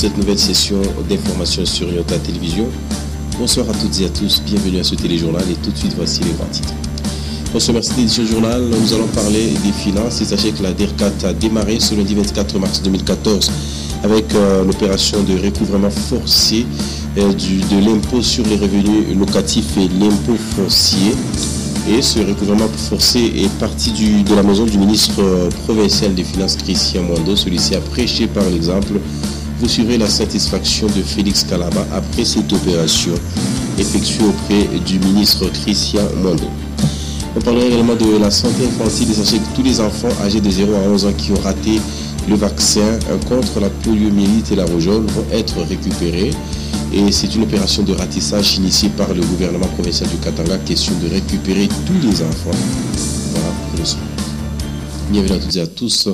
cette nouvelle session d'information sur Yota Télévision. Bonsoir à toutes et à tous, bienvenue à ce téléjournal et tout de suite voici les grands titres. Pour ce merci d'édition journal, nous allons parler des finances et sachez que la DERCAT a démarré ce lundi 24 mars 2014 avec l'opération de recouvrement forcé de l'impôt sur les revenus locatifs et l'impôt foncier. Et ce recouvrement forcé est parti de la maison du ministre provincial des Finances, Christian Mwando. Celui-ci a prêché par l'exemple. Vous suivrez la satisfaction de Félix Kalaba après cette opération effectuée auprès du ministre Christian Mwando. On parlera également de la santé infantile et sachez que tous les enfants âgés de 0 à 11 ans qui ont raté le vaccin contre la poliomyélite et la rougeole vont être récupérés. Et c'est une opération de ratissage initiée par le gouvernement provincial du Katanga, question de récupérer tous les enfants. Voilà pour le soir. Bienvenue à toutes et à tous.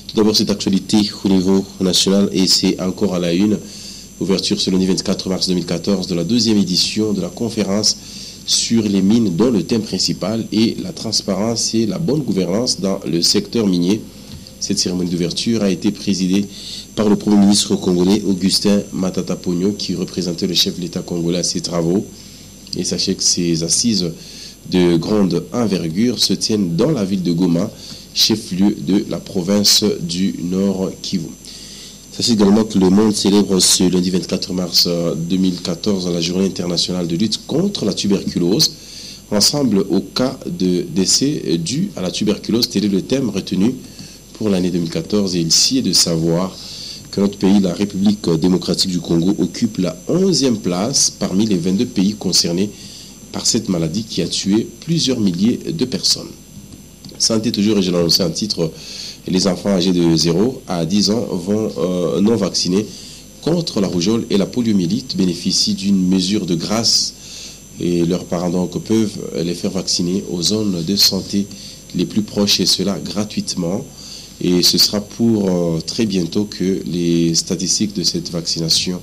Tout d'abord, cette actualité au niveau national et c'est encore à la une. Ouverture ce lundi 24 mars 2014 de la deuxième édition de la conférence sur les mines dont le thème principal est la transparence et la bonne gouvernance dans le secteur minier. Cette cérémonie d'ouverture a été présidée par le Premier ministre congolais Augustin Matata Ponyo qui représentait le chef de l'État congolais à ses travaux. Et sachez que ces assises de grande envergure se tiennent dans la ville de Goma, chef-lieu de la province du Nord Kivu. Sachez également que le monde célèbre ce lundi 24 mars 2014 la journée internationale de lutte contre la tuberculose. Ensemble au cas de décès dû à la tuberculose, tel est le thème retenu pour l'année 2014 et ici est de savoir que notre pays, la République démocratique du Congo, occupe la 11e place parmi les 22 pays concernés par cette maladie qui a tué plusieurs milliers de personnes. Santé toujours, et je l'ai annoncé en titre, les enfants âgés de 0 à 10 ans vont non vaccinés contre la rougeole et la poliomyélite bénéficient d'une mesure de grâce et leurs parents donc peuvent les faire vacciner aux zones de santé les plus proches et cela gratuitement. Et ce sera pour très bientôt que les statistiques de cette vaccination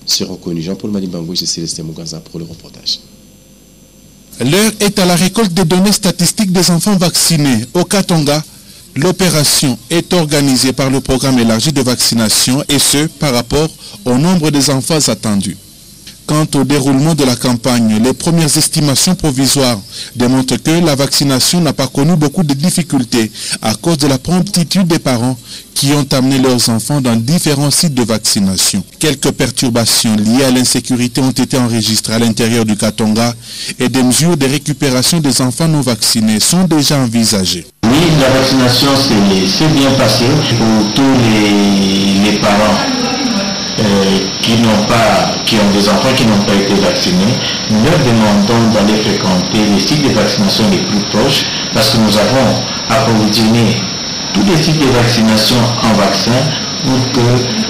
seront connues. Jean-Paul Malimbango et Célestin Muganza pour le reportage. L'heure est à la récolte des données statistiques des enfants vaccinés. Au Katanga, l'opération est organisée par le programme élargi de vaccination et ce, par rapport au nombre des enfants attendus. Quant au déroulement de la campagne, les premières estimations provisoires démontrent que la vaccination n'a pas connu beaucoup de difficultés à cause de la promptitude des parents qui ont amené leurs enfants dans différents sites de vaccination. Quelques perturbations liées à l'insécurité ont été enregistrées à l'intérieur du Katanga et des mesures de récupération des enfants non vaccinés sont déjà envisagées. Oui, la vaccination s'est bien passée pour tous les parents. Qui ont des enfants qui n'ont pas été vaccinés, nous leur demandons d'aller fréquenter les sites de vaccination les plus proches parce que nous avons approvisionné tous les sites de vaccination en vaccins pour que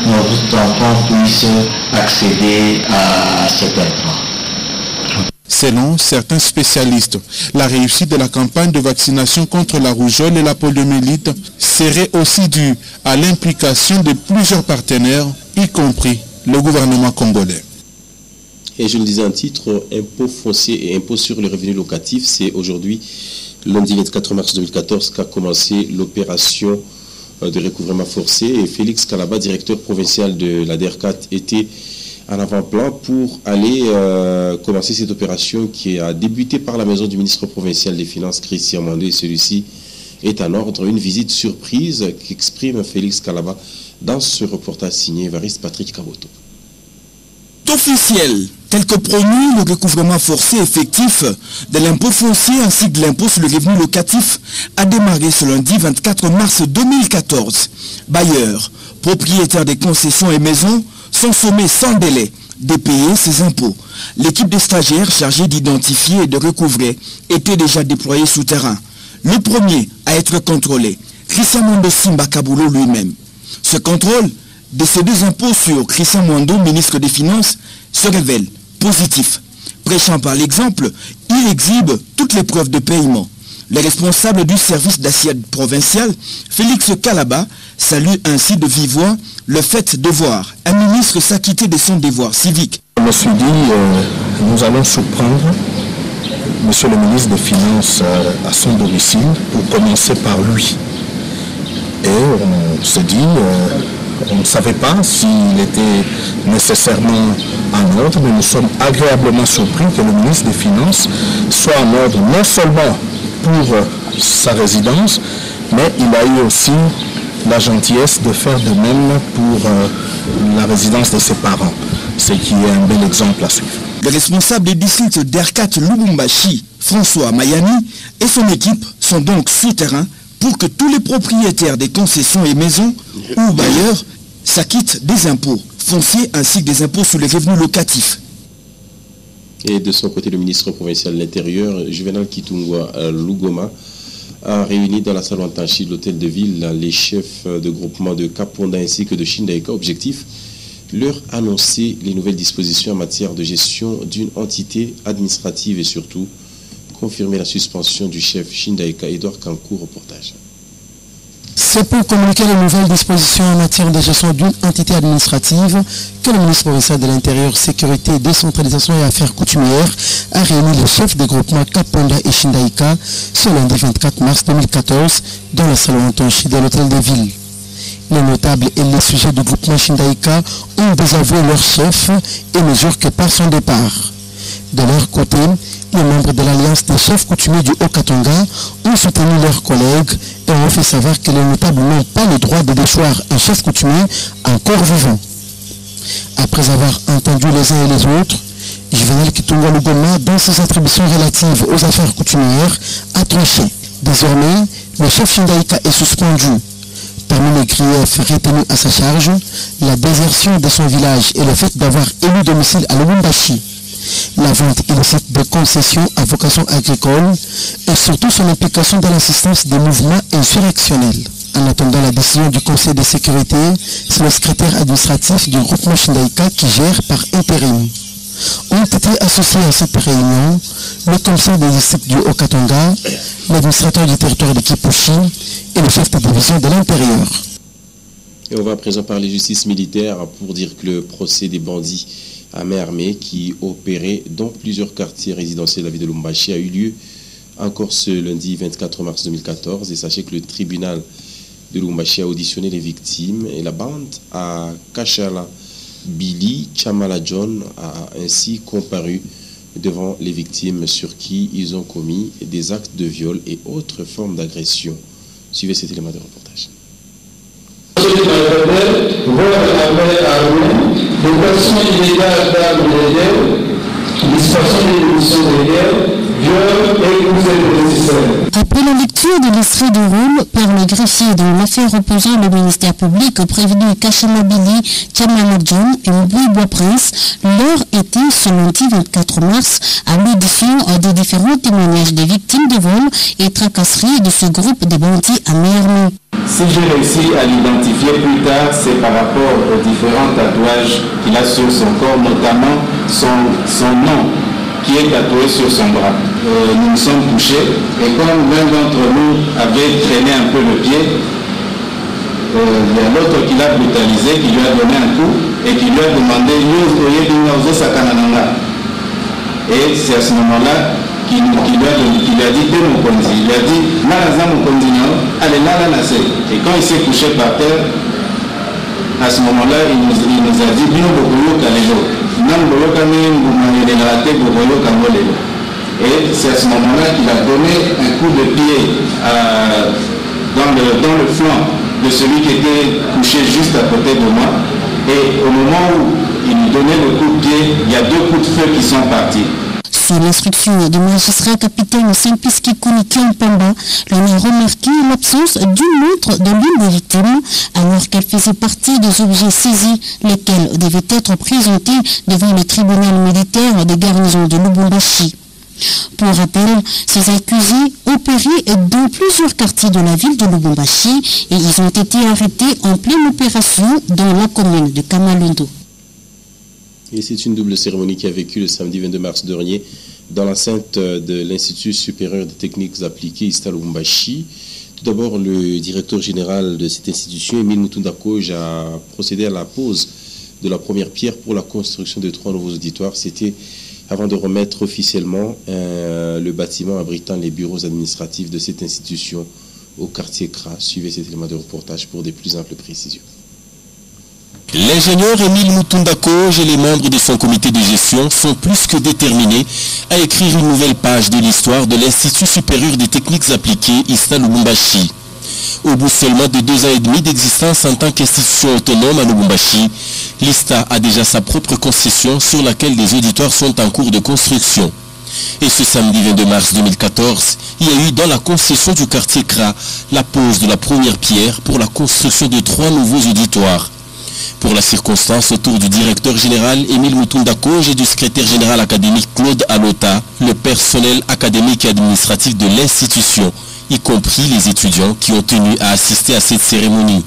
nos enfants puissent accéder à cet intrant. Selon certains spécialistes, la réussite de la campagne de vaccination contre la rougeole et la poliomyélite serait aussi due à l'implication de plusieurs partenaires, y compris le gouvernement congolais. Et je le disais en titre, impôt foncier et impôt sur les revenus locatifs, c'est aujourd'hui, lundi 24 mars 2014, qu'a commencé l'opération de recouvrement forcé. Et Félix Kalaba, directeur provincial de la DERCAT, était en avant-plan pour aller commencer cette opération qui a débuté par la maison du ministre provincial des Finances, Christian Mwando, et celui-ci est en ordre. Une visite surprise qu'exprime Félix Kalaba dans ce reportage signé Évariste Patrick Kaboto. Officiel, tel que promu, le recouvrement forcé effectif de l'impôt foncier ainsi que de l'impôt sur le revenu locatif a démarré ce lundi 24 mars 2014. Bailleurs, propriétaires des concessions et maisons sont sommés sans délai de payer ces impôts. L'équipe de stagiaires chargée d'identifier et de recouvrer était déjà déployée sous terrain. Le premier à être contrôlé, Christian Mwando Simba Kabulo lui-même. Ce contrôle de ces deux impôts sur Christian Mwando, ministre des Finances, se révèle positif. Prêchant par l'exemple, il exhibe toutes les preuves de paiement. Le responsable du service d'assiette provincial, Félix Kalaba, salue ainsi de vive voix le fait de voir un ministre s'acquitter de son devoir civique. Je me suis dit, nous allons surprendre Monsieur le ministre des Finances à son domicile pour commencer par lui. Et on s'est dit, On ne savait pas s'il était nécessairement en ordre, mais nous sommes agréablement surpris que le ministre des Finances soit en ordre non seulement pour sa résidence, mais il a eu aussi la gentillesse de faire de même pour la résidence de ses parents, ce qui est un bel exemple à suivre. Le responsable des districts d'Erkat Lubumbashi, François Mayani, et son équipe sont donc souterrains pour que tous les propriétaires des concessions et maisons ou bailleurs s'acquittent des impôts fonciers ainsi que des impôts sur les revenus locatifs. Et de son côté, le ministre provincial de l'Intérieur, Juvenal Kitungwa Lugoma, a réuni dans la salle Antanchi de l'hôtel de ville les chefs de groupement de Kaponda ainsi que de Shindaika. Objectif, leur annoncer les nouvelles dispositions en matière de gestion d'une entité administrative et surtout confirmer la suspension du chef Shindaika. Edouard Kankou, reportage. C'est pour communiquer les nouvelles dispositions en matière de gestion d'une entité administrative que le ministre provincial de l'Intérieur, Sécurité, Décentralisation et Affaires coutumières a réuni les chefs des groupements Kaponda et Shindaika ce lundi 24 mars 2014 dans la salle Antonchi de l'hôtel de ville. Les notables et les sujets du groupement Shindaika ont désavoué leur chef et mesurent que par son départ. De leur côté, les membres de l'Alliance des chefs coutumiers du Haut-Katanga ont soutenu leurs collègues et ont fait savoir que les notables n'ont pas le droit de déchoir un chef coutumier encore vivant. Après avoir entendu les uns et les autres, Juvenal Kitungwa Lugoma, dans ses attributions relatives aux affaires coutumières, a tranché. Désormais, le chef Shindaika est suspendu. Parmi les griefs retenus à sa charge, la désertion de son village et le fait d'avoir élu domicile à Lubumbashi, la vente illicite de concessions à vocation agricole et surtout son implication dans l'assistance des mouvements insurrectionnels. En attendant la décision du Conseil de sécurité, c'est le secrétaire administratif du groupement Shindaika qui gère par intérim. Ont été associés à cette réunion le commissaire des districts du Haut-Katanga, l'administrateur du territoire de Kipushi et le chef de division de l'Intérieur. Et on va à présent parler justice militaire pour dire que le procès des bandits à main armée qui opéraient dans plusieurs quartiers résidentiels de la ville de Lubumbashi a eu lieu encore ce lundi 24 mars 2014. Et sachez que le tribunal de Lubumbashi a auditionné les victimes et la bande à Kachala Billy Chamala John a ainsi comparu devant les victimes sur qui ils ont commis des actes de viol et autres formes d'agression. Suivez cet élément de reportage. Après la lecture de l'extrait de rôle par le greffier dans l'affaire opposant le ministère public au prévenu Kachamabili Chamala John et Mbouibois Prince, l'heure était ce lundi 24 mars à l'audition des différents témoignages des victimes de vol et tracasseries de ce groupe de bandits à main armée. Si j'ai réussi à l'identifier plus tard, c'est par rapport aux différents tatouages qu'il a sur son corps, notamment son nom qui est tatoué sur son bras. Nous nous sommes touchés et comme l'un d'entre nous avait traîné un peu le pied, il y a l'autre qui l'a brutalisé, qui lui a donné un coup et qui lui a demandé « Et c'est à ce moment-là qu'il lui a dit « Mon Kondi ». Il a dit « Nalaza mon Kondi, allez là, là, Et quand il s'est couché par terre, à ce moment-là, il nous a dit « Bino Bokoyo Kalelo ». Et c'est à ce moment-là qu'il a donné un coup de pied dans le flanc de celui qui était couché juste à côté de moi. Et au moment où il lui donnait le coup de pied, il y a 2 coups de feu qui sont partis. Sur l'instruction du magistrat capitaine Simpliski Kouniki Mpamba, l'on a remarqué l'absence d'une montre de l'une des victimes, alors qu'elle faisait partie des objets saisis, lesquels devaient être présentés devant le tribunal militaire des garnisons de Lubumbashi. Pour rappel, ces accusés opéraient dans plusieurs quartiers de la ville de Lubumbashi et ils ont été arrêtés en pleine opération dans la commune de Kamalundo. Et c'est une double cérémonie qui a vécu le samedi 22 mars dernier dans l'enceinte de l'Institut supérieur de techniques appliquées Ista Lubumbashi. Tout d'abord, le directeur général de cette institution, Emile Mutundakoj, a procédé à la pose de la première pierre pour la construction de 3 nouveaux auditoires. C'était avant de remettre officiellement le bâtiment abritant les bureaux administratifs de cette institution au quartier CRA. Suivez cet élément de reportage pour des plus amples précisions. L'ingénieur Émile Mutunda-Koje et les membres de son comité de gestion sont plus que déterminés à écrire une nouvelle page de l'histoire de l'Institut supérieur des techniques appliquées ISTA Lubumbashi. Au bout seulement de 2 ans et demi d'existence en tant qu'institution autonome à Lubumbashi, l'ISTA a déjà sa propre concession sur laquelle des auditoires sont en cours de construction. Et ce samedi 22 mars 2014, il y a eu dans la concession du quartier CRA la pose de la première pierre pour la construction de 3 nouveaux auditoires. Pour la circonstance, autour du directeur général Émile Mutunda-Koje et du secrétaire général académique Claude Alota, le personnel académique et administratif de l'institution, y compris les étudiants qui ont tenu à assister à cette cérémonie.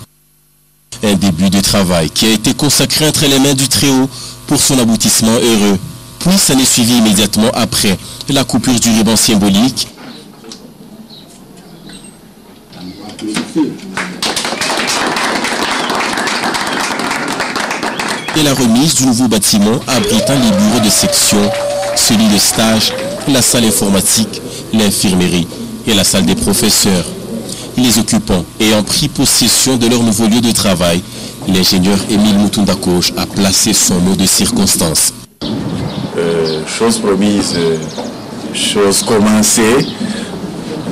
Un début de travail qui a été consacré entre les mains du Très-Haut pour son aboutissement heureux. Puis ça n'est suivi immédiatement après la coupure du ruban symbolique et la remise du nouveau bâtiment abritant les bureaux de section, celui de stage, la salle informatique, l'infirmerie et la salle des professeurs. Les occupants ayant pris possession de leur nouveau lieu de travail, l'ingénieur Émile Mutunda-Koje a placé son mot de circonstance. Chose promise, chose commencée.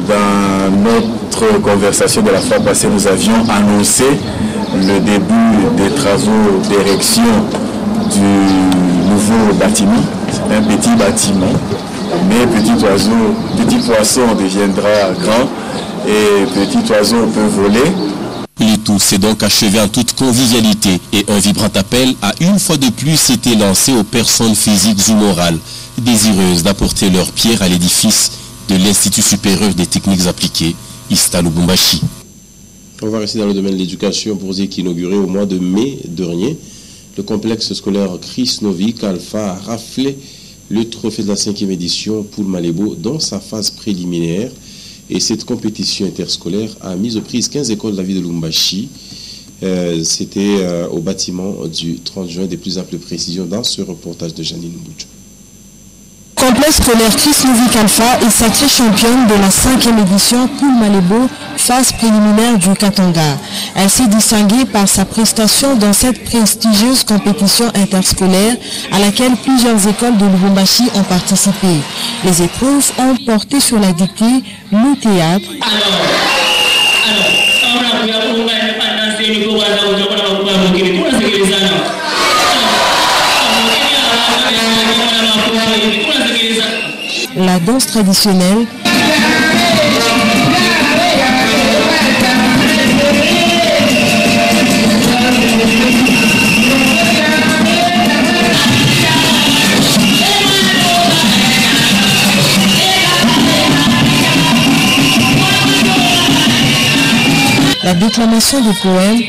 Dans notre conversation de la fois passée, nous avions annoncé le début des travaux d'érection du nouveau bâtiment. C'est un petit bâtiment, mais petit poisson deviendra grand et petit oiseau peut voler. Le tout s'est donc achevé en toute convivialité et un vibrant appel a une fois de plus été lancé aux personnes physiques ou morales désireuses d'apporter leur pierre à l'édifice de l'Institut supérieur des techniques appliquées, ISTA Lubumbashi. On va rester dans le domaine de l'éducation pour dire qu'inauguré au mois de mai dernier, le complexe scolaire Chris Novik Alpha a raflé le trophée de la 5e édition Poul Malebo dans sa phase préliminaire. Et cette compétition interscolaire a mis aux prises 15 écoles de la ville de Lubumbashi. C'était au bâtiment du 30 juin. Des plus amples précisions dans ce reportage de Janine Mboucho. Complexe scolaire Chris Novik Alpha est sacrée championne de la 5e édition Poul Malebo, phase préliminaire du Katanga. Elle s'est distinguée par sa prestation dans cette prestigieuse compétition interscolaire à laquelle plusieurs écoles de Lubumbashi ont participé. Les épreuves ont porté sur la dictée, le théâtre, la danse traditionnelle, la déclamation de poèmes,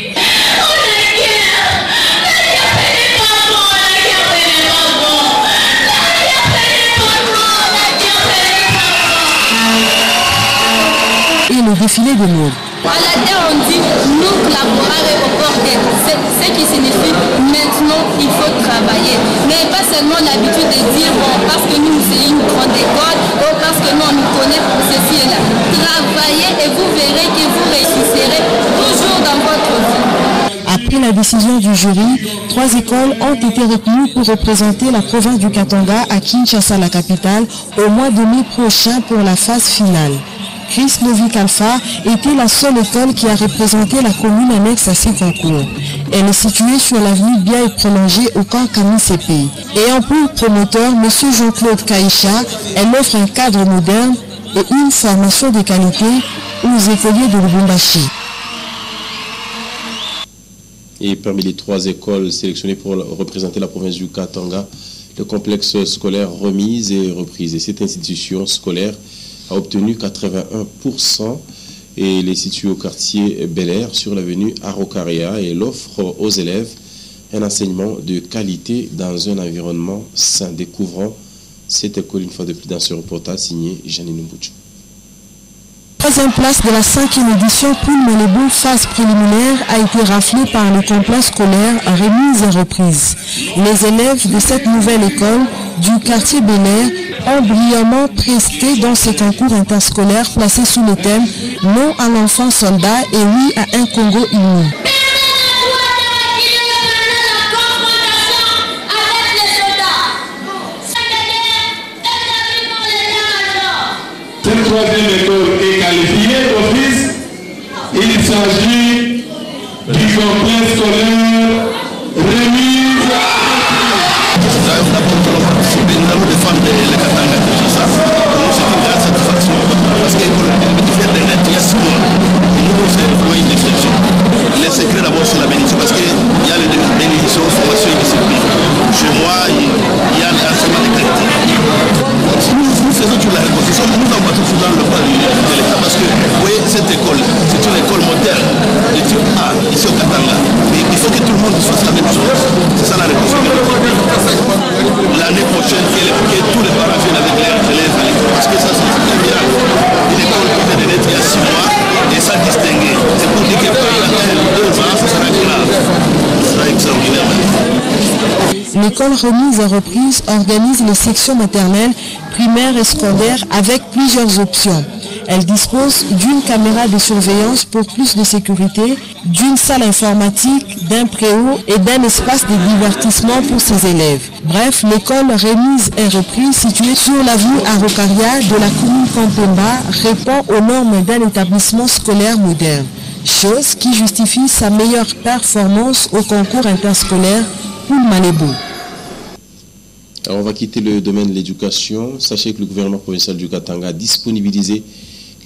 et le défilé de mode. À la terre, on dit nous collaborer au port d'aide. Ce qui signifie maintenant il faut travailler. Mais pas seulement l'habitude de dire bon, parce que nous c'est une grande école, ou parce que nous on nous connaît pour ceci et là. Travaillez et vous verrez que vous réussirez toujours dans votre vie. Après la décision du jury, 3 écoles ont été retenues pour représenter la province du Katanga à Kinshasa, la capitale, au mois de mai prochain pour la phase finale. Chris Novik Alpha était la seule école qui a représenté la commune annexe à ces concours. Elle est située sur l'avenue Bia et prolongée au camp Camille CP. Ayant pour promoteur M. Jean-Claude Kaïcha, elle offre un cadre moderne et une formation de qualité aux écoliers de Lubumbashi. Et parmi les 3 écoles sélectionnées pour représenter la province du Katanga, le complexe scolaire Remise et Reprise. Et cette institution scolaire a obtenu 81% et elle est située au quartier Bel Air sur l'avenue Araucaria et elle offre aux élèves un enseignement de qualité dans un environnement sain. Découvrons cette école une fois de plus dans ce reportage signé Janine Mboucho. 3e place de la 5e édition Poul Malebo, phase préliminaire, a été raflée par le complexe scolaire Remise et Reprise. Les élèves de cette nouvelle école du quartier Bel Air ont brillamment presté dans ce concours interscolaire placé sous le thème « Non à l'enfant soldat et oui à un Congo uni ». troisième école est qualifiée d'office. Il s'agit du complexe scolaire remise. Nous allons défendre les Katanga de Chassa. C'est une grande satisfaction parce que le fait d'être il y a 6 mois, nous c'est vraiment une déception. Les secrets d'abord c'est la bénédiction parce qu'il y a les bénédictions, formation et discipline. Chez moi, il y a l'enseignement de qualité. Nous faisons toute la reconstruction, nous envoyons tout dans le plan de l'État parce que, vous voyez, cette école, c'est une école moderne de type A, ici au Katanga. Mais il faut que tout le monde fasse la même chose. C'est ça la reconstruction. L'année prochaine, que tous les parents viennent avec leurs élèves à l'école parce que ça, c'est très bien. Une école qui vient de naître il y a 6 mois et ça distingué. C'est pour dire que quand il y a 2 ans, ça sera grave. Ça sera extraordinaire. L'école remise et reprise organise les sections maternelles, primaires et scolaires avec plusieurs options. Elle dispose d'une caméra de surveillance pour plus de sécurité, d'une salle informatique, d'un préau et d'un espace de divertissement pour ses élèves. Bref, l'école remise et reprise située sur l'avenue Araucaria de la commune Kampemba répond aux normes d'un établissement scolaire moderne, chose qui justifie sa meilleure performance au concours interscolaire pour Malébo. Alors on va quitter le domaine de l'éducation. Sachez que le gouvernement provincial du Katanga a disponibilisé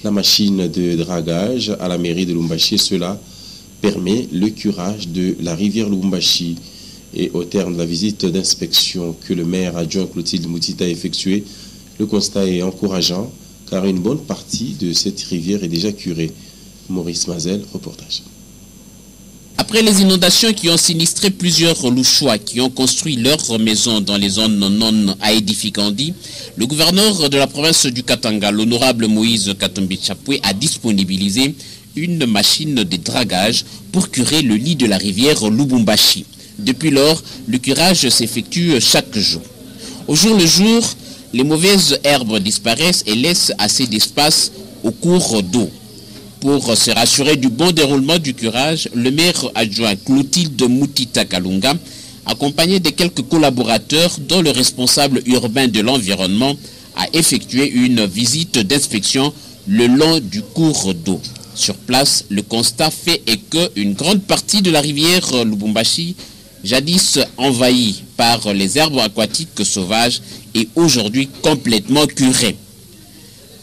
la machine de dragage à la mairie de Lubumbashi. Cela permet le curage de la rivière Lubumbashi. Et au terme de la visite d'inspection que le maire adjoint Clotilde Moutita a effectuée, le constat est encourageant car une bonne partie de cette rivière est déjà curée. Maurice Mazel, reportage. Après les inondations qui ont sinistré plusieurs Louchois qui ont construit leurs maisons dans les zones non à édificandi, le gouverneur de la province du Katanga, l'honorable Moïse Katumbi Chapwe, a disponibilisé une machine de dragage pour curer le lit de la rivière Lubumbashi. Depuis lors, le curage s'effectue chaque jour. Au jour le jour, les mauvaises herbes disparaissent et laissent assez d'espace au cours d'eau. Pour se rassurer du bon déroulement du curage, le maire adjoint Clotilde Moutita Kalunga, accompagné de quelques collaborateurs dont le responsable urbain de l'environnement, a effectué une visite d'inspection le long du cours d'eau. Sur place, le constat fait est qu'une grande partie de la rivière Lubumbashi, jadis envahie par les herbes aquatiques sauvages, est aujourd'hui complètement curée.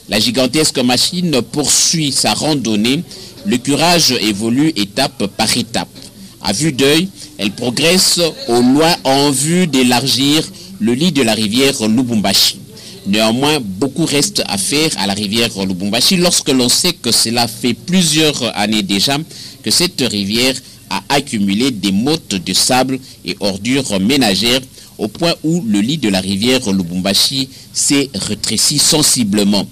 La gigantesque machine poursuit sa randonnée. Le curage évolue étape par étape. À vue d'œil, elle progresse au loin en vue d'élargir le lit de la rivière Lubumbashi. Néanmoins, beaucoup reste à faire à la rivière Lubumbashi lorsque l'on sait que cela fait plusieurs années déjà que cette rivière a accumulé des mottes de sable et ordures ménagères au point où le lit de la rivière Lubumbashi s'est rétréci sensiblement.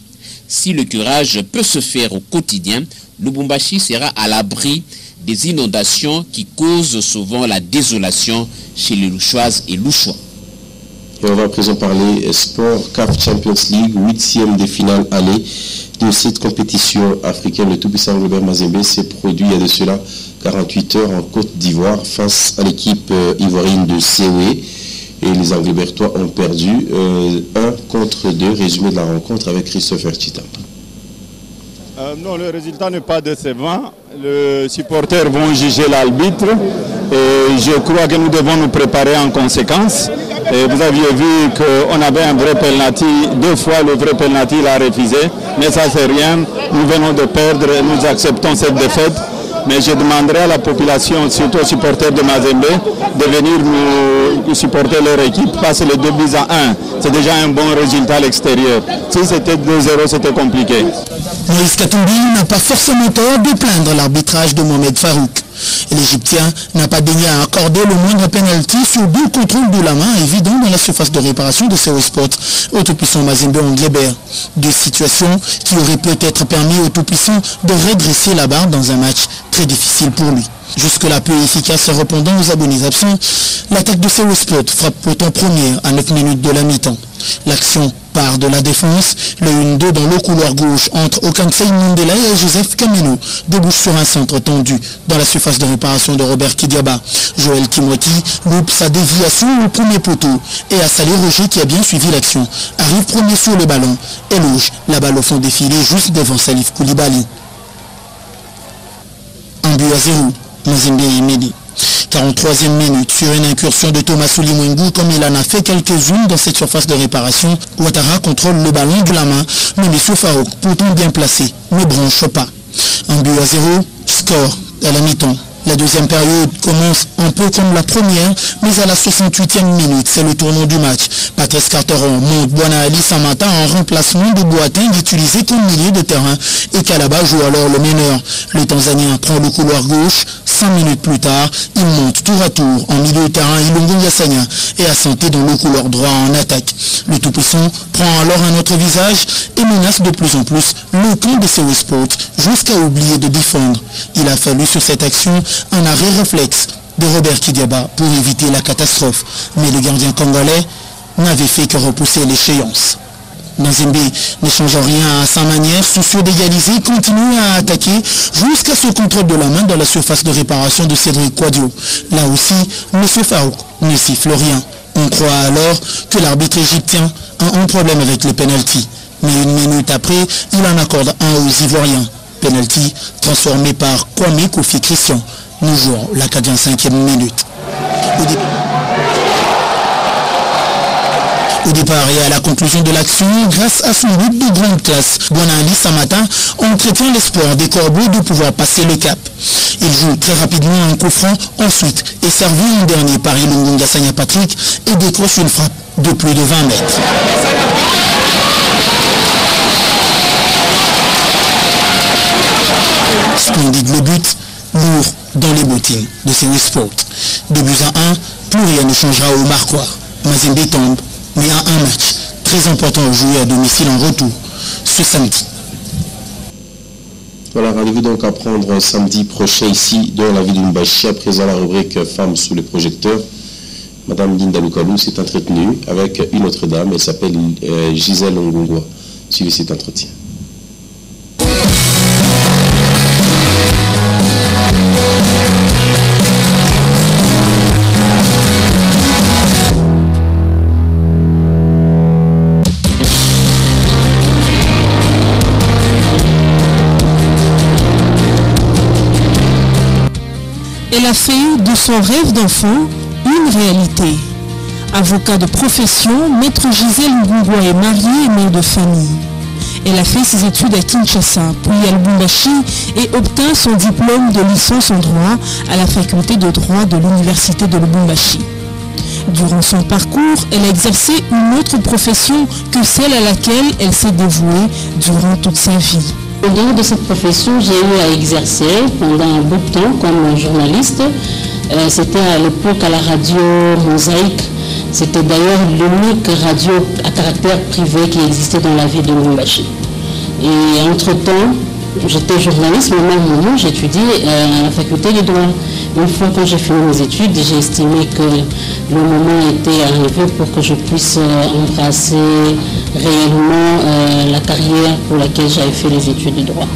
Si le curage peut se faire au quotidien, Lubumbashi sera à l'abri des inondations qui causent souvent la désolation chez les Louchoises et Louchois. Et on va à présent parler sport CAF Champions League, 8e de finale aller de cette compétition africaine. Le tout-puissant Robert Mazembe s'est produit il y a de cela 48 heures en Côte d'Ivoire face à l'équipe ivoirienne de COE. Et les Anglebertois ont perdu 1-2. Résumé de la rencontre avec Christopher Chita. Non, le résultat n'est pas décevant. Les supporters vont juger l'arbitre et je crois que nous devons nous préparer en conséquence. Et vous aviez vu qu'on avait un vrai penalty, 2 fois le vrai penalty, il a refusé. Mais ça c'est rien, nous venons de perdre et nous acceptons cette défaite. Mais je demanderai à la population, surtout aux supporters de Mazembe, de venir nous supporter leur équipe, passer les 2-1. C'est déjà un bon résultat à l'extérieur. Si c'était 2-0, c'était compliqué. Moïse Katumbi n'a pas forcément tort de plaindre l'arbitrage de Mohamed Farouk. L'Égyptien n'a pas daigné à accorder le moindre pénalty sur 2 contrôles de la main évidents dans la surface de réparation de CO Sport au tout-puissant Mazembe Anglébert. 2 situations qui auraient peut-être permis au tout-puissant de redresser la barre dans un match très difficile pour lui. Jusque-là peu efficace répondant aux abonnés absents, l'attaque de CO Sport frappe pourtant première à 9 minutes de la mi-temps. L'action part de la défense, le 1-2 dans le couloir gauche entre Okansei Mandela et Joseph Kameno débouche sur un centre tendu dans la surface de réparation de Robert Kidiaba. Joël Kimwaki loupe sa déviation au premier poteau et Assalé Roger, qui a bien suivi l'action, arrive premier sur le ballon et loge la balle au fond défilé juste devant Salif Koulibaly. 1-0, Mazembe et Medi. 43e minute, sur une incursion de Thomas Soulimwengu, comme il en a fait quelques-unes dans cette surface de réparation, Ouattara contrôle le ballon de la main, mais M. Farouk, pourtant bien placé, ne branche pas. 1-0, score à la mi-temps. La deuxième période commence un peu comme la première, mais à la 68e minute, c'est le tournant du match. Patrice Carteron monte Bwana Ali Samata en remplacement de Boateng utilisé comme milieu de terrain et Kalaba joue alors le meneur. Le Tanzanien prend le couloir gauche. 5 minutes plus tard, il monte tour à tour en milieu de terrain Ilungu Yassania et a Santé dans le couloir droit en attaque. Le tout-puissant prend alors un autre visage et menace de plus en plus le camp de CO Sport jusqu'à oublier de défendre. Il a fallu sur cette action un arrêt réflexe de Robert Kidiaba pour éviter la catastrophe. Mais le gardien congolais n'avait fait que repousser l'échéance. Mazembe ne change rien à sa manière, soucieux d'égaliser, continue à attaquer jusqu'à ce contrôle de la main dans la surface de réparation de Cédric Kouadio. Là aussi, M. Farouk ne siffle rien. On croit alors que l'arbitre égyptien a un problème avec les pénaltys. Mais une minute après, il en accorde un aux Ivoiriens. Pénalty transformé par Kwame Kofi Christian. Nous jouons la 45e minute. Au départ et à la conclusion de l'action, grâce à son but de grande classe, Bwana Ali Samata entretient l'espoir des Corbeaux de pouvoir passer le cap. Il joue très rapidement un coup franc, ensuite est servi en dernier par Ilungu Yassania Patrick et décroche une frappe de plus de 20 mètres. Splendide le but, lourd dans les bottines de CO Sport. 2 buts à 1, plus rien ne changera au marquoir. Mazembe tombe, mais à un match très important à jouer à domicile en retour ce samedi. Voilà, rendez-vous donc à prendre samedi prochain ici dans la ville de Lubumbashi. À présent, la rubrique Femmes sous les projecteurs. Madame Linda Lukalou s'est entretenue avec une autre dame, elle s'appelle Gisèle Ngungwa. Suivez cet entretien. Elle a fait de son rêve d'enfant une réalité. Avocat de profession, Maître Gisèle Ngungwa est mariée et mère de famille. Elle a fait ses études à Kinshasa, puis à Lubumbashi et obtint son diplôme de licence en droit à la faculté de droit de l'université de Lubumbashi. Durant son parcours, elle a exercé une autre profession que celle à laquelle elle s'est dévouée durant toute sa vie. Au dehors de cette profession, j'ai eu à exercer pendant un bout de temps comme journaliste. C'était à l'époque à la radio Mosaïque. C'était d'ailleurs l'unique radio à caractère privé qui existait dans la ville de Lubumbashi. Et entre-temps, j'étais journaliste, mais même moment, j'étudiais à la faculté du droit. Une fois que j'ai fini mes études, j'ai estimé que le moment était arrivé pour que je puisse embrasser réellement la carrière pour laquelle j'avais fait les études de droit.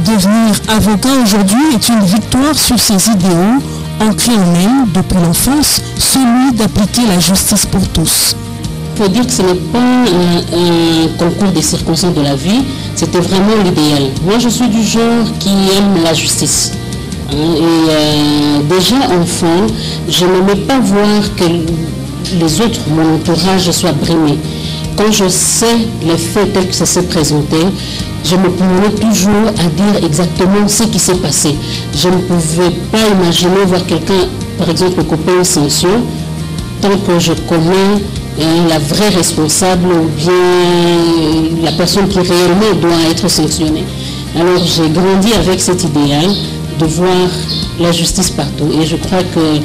Devenir avocat aujourd'hui est une victoire sur ses idéaux, ancrés en elle depuis l'enfance, celui d'appliquer la justice pour tous. Il faut dire que ce n'est pas un concours des circonstances de la vie, c'était vraiment l'idéal. Moi, je suis du genre qui aime la justice. Et déjà enfant, je n'aimais pas voir que les autres, mon entourage, soient brimés. Quand je sais les faits tels que ça s'est présenté, je me promenais toujours à dire exactement ce qui s'est passé. Je ne pouvais pas imaginer voir quelqu'un, par exemple, couper une sanction, tant que je connais la vraie responsable ou bien la personne qui réellement doit être sanctionnée. Alors j'ai grandi avec cet idéal de voir la justice partout. Et je crois que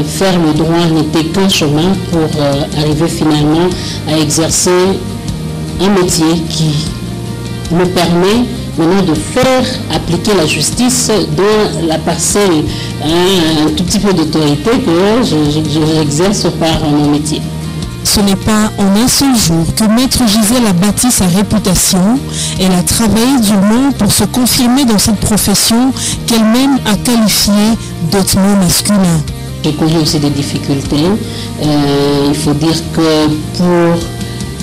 faire le droit n'était qu'un chemin pour arriver finalement à exercer un métier qui me permet maintenant de faire appliquer la justice dans la parcelle, un tout petit peu d'autorité que j'exerce par mon métier. Ce n'est pas en un seul jour que Maître Gisèle a bâti sa réputation. Elle a travaillé durement pour se confirmer dans cette profession qu'elle-même a qualifiée d'hautement masculin. J'ai connu aussi des difficultés. Il faut dire que pour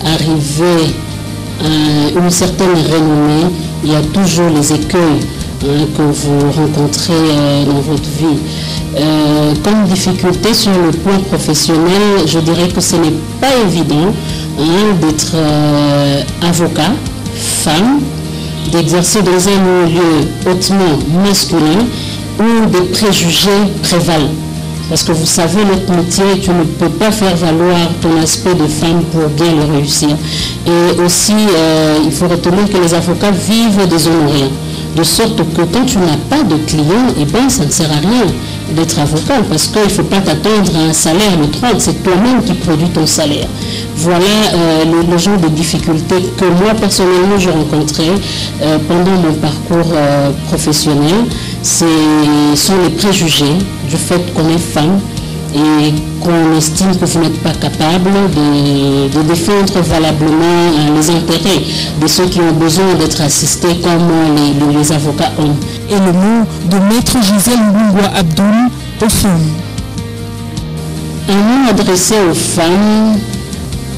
arriver à une certaine renommée, il y a toujours les écueils que vous rencontrez dans votre vie. Comme difficulté sur le plan professionnel, je dirais que ce n'est pas évident d'être avocat, femme, d'exercer dans un milieu hautement masculin où des préjugés prévalent. Parce que vous savez, notre métier, tu ne peux pas faire valoir ton aspect de femme pour bien le réussir. Et aussi, il faut retenir que les avocats vivent déshonorés. De sorte que quand tu n'as pas de clients, eh bien, ça ne sert à rien d'être avocat, parce qu'il ne faut pas t'attendre à un salaire de 30, c'est toi-même qui produis ton salaire. Voilà le genre de difficultés que moi, personnellement, j'ai rencontrées pendant mon parcours professionnel. Ce sont les préjugés du fait qu'on est femme et qu'on estime que vous n'êtes pas capable de défendre valablement les intérêts de ceux qui ont besoin d'être assistés comme les avocats hommes. Et le mot de Maître Gisèle Mbungwa Abdoul aux femmes. Un mot adressé aux femmes,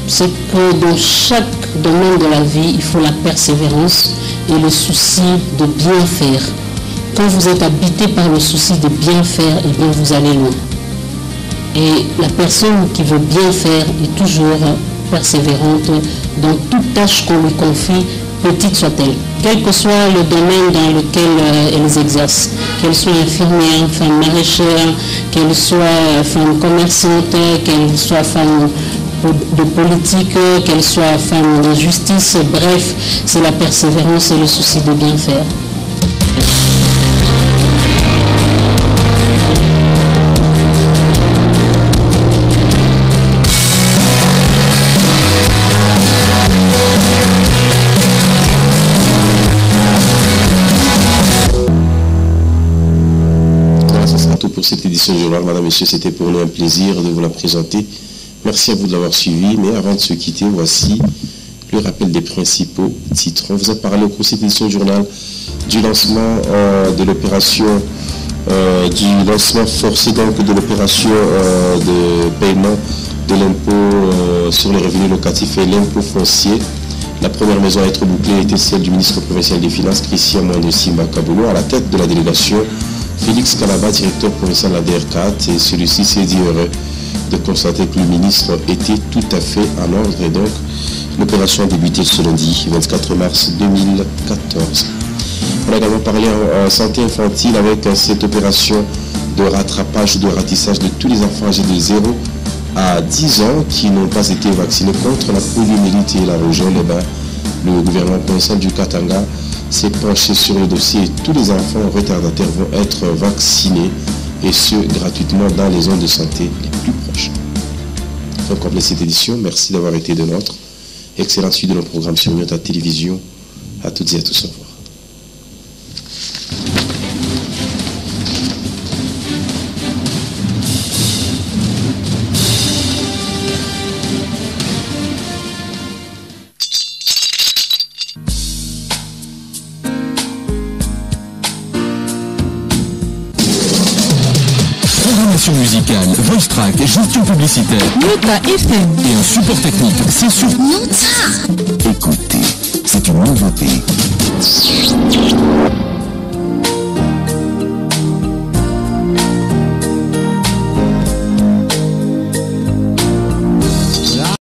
c'est que dans chaque domaine de la vie, il faut la persévérance et le souci de bien faire. Quand vous êtes habité par le souci de bien faire, eh bien vous allez loin. Et la personne qui veut bien faire est toujours persévérante dans toute tâche qu'on lui confie, petite soit-elle. Quel que soit le domaine dans lequel elles exercent, qu'elles soient infirmières, femmes maraîchères, qu'elles soient femmes commerçantes, qu'elles soient femmes de politique, qu'elles soient femmes de justice, bref, c'est la persévérance et le souci de bien faire. Pour cette édition du journal, Madame, Messieurs, c'était pour nous un plaisir de vous la présenter. Merci à vous de l'avoir suivi, mais avant de se quitter, voici le rappel des principaux titres. On vous a parlé au cours de cette édition du journal du lancement de l'opération, du lancement forcé donc de l'opération de paiement de l'impôt sur les revenus locatifs et l'impôt foncier. La première maison à être bouclée était celle du ministre provincial des Finances, Christian Mwandessi Kaboulou, à la tête de la délégation. Félix Kalaba, directeur provincial de la DR4, et celui-ci s'est dit heureux de constater que le ministre était tout à fait en ordre et donc l'opération a débuté ce lundi 24 mars 2014. On a également parlé en santé infantile avec cette opération de rattrapage ou de ratissage de tous les enfants âgés de 0 à 10 ans qui n'ont pas été vaccinés contre la poliomyélite et la rougeole. Le gouvernement provincial du Katanga s'est penché sur le dossier et tous les enfants retardataires vont être vaccinés et ce gratuitement dans les zones de santé les plus proches. Enfin, complète cette édition. Merci d'avoir été de nôtre. Excellente suite de nos programmes sur Nyota Télévision. À toutes et à tous, au revoir. Musicale, voice track, gestion publicitaire, Nyota FM et un support technique, c'est sur Nyota.